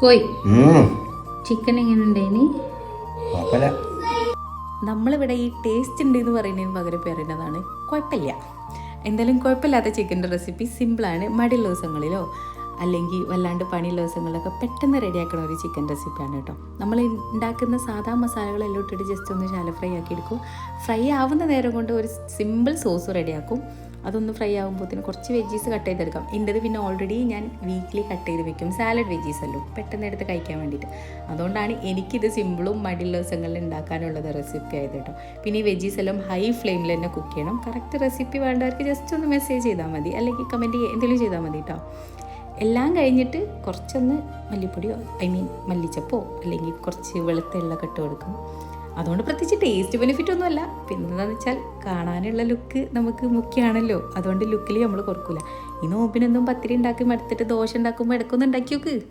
കോയി chicken എങ്ങനെ ഉണ്ടായിനി? നമ്മളിവിടെ ഈ ടേസ്റ്റ് ഉണ്ട് എന്ന് പറയുന്നതിന് പകരം പറയുന്നതാണ് കുഴപ്പമില്ല. എന്തായാലും കുഴപ്പമില്ലാത്ത ചിക്കൻ്റെ റെസിപ്പി സിമ്പിളാണ്. മടിയുള്ള ദിവസങ്ങളിലോ അല്ലെങ്കിൽ വല്ലാണ്ട് പണിയുള്ള ദിവസങ്ങളിലൊക്കെ പെട്ടെന്ന് റെഡിയാക്കുന്ന ഒരു ചിക്കൻ റെസിപ്പിയാണ് കേട്ടോ. നമ്മൾ ഉണ്ടാക്കുന്ന സാധാ മസാലകളെല്ലാം ഇട്ടിട്ട് ജസ്റ്റ് ഒന്ന് ശാല ഫ്രൈ ആക്കി എടുക്കും. ഫ്രൈ ആവുന്ന നേരം കൊണ്ട് ഒരു സിമ്പിൾ സോസ് റെഡിയാക്കും. അതൊന്ന് ഫ്രൈ ആകുമ്പോഴത്തേന് കുറച്ച് വെജീസ് കട്ട് ചെയ്തെടുക്കാം. എൻ്റെത് പിന്നെ ഓൾറെഡി ഞാൻ വീക്കിലി കട്ട് ചെയ്ത് വെക്കും. സാലഡ് വെജീസ് അല്ലോ പെട്ടെന്ന് എടുത്ത് കഴിക്കാൻ വേണ്ടിയിട്ട്. അതുകൊണ്ടാണ് എനിക്കിത് സിമ്പിളും മടിയുള്ള ദിവസങ്ങളിൽ ഉണ്ടാക്കാനുള്ളത് റെസിപ്പി ആയത് കേട്ടോ. പിന്നെ ഈ വെജീസ് എല്ലാം ഹൈ ഫ്ലെയിമിൽ തന്നെ കുക്ക് ചെയ്യണം. കറക്റ്റ് റെസിപ്പി വേണ്ടവർക്ക് ജസ്റ്റ് ഒന്ന് മെസ്സേജ് ചെയ്താൽ മതി, അല്ലെങ്കിൽ കമൻറ്റ് എന്തെങ്കിലും ചെയ്താൽ മതി കേട്ടോ. എല്ലാം കഴിഞ്ഞിട്ട് കുറച്ചൊന്ന് മല്ലിപ്പൊടിയോ മല്ലിച്ചപ്പോ അല്ലെങ്കിൽ കുറച്ച് വെളുത്ത എള്ളൊക്കെ ഇട്ട് കൊടുക്കും. അതുകൊണ്ട് പ്രത്യേകിച്ച് ടേസ്റ്റ് ബെനിഫിറ്റ് ഒന്നുമല്ല. പിന്നെ എന്താണെന്ന് വെച്ചാൽ കാണാനുള്ള ലുക്ക് നമുക്ക് മുഖ്യമാണല്ലോ. അതുകൊണ്ട് ലുക്കിൽ നമ്മൾ കുറക്കില്ല. ഈ നോമ്പിനെന്തും പത്തിരി ഉണ്ടാക്കി മടുത്തിട്ട് ദോശ ഉണ്ടാക്കുമ്പോൾ ഇടയ്ക്കൊന്നും ഉണ്ടാക്കി നോക്ക്.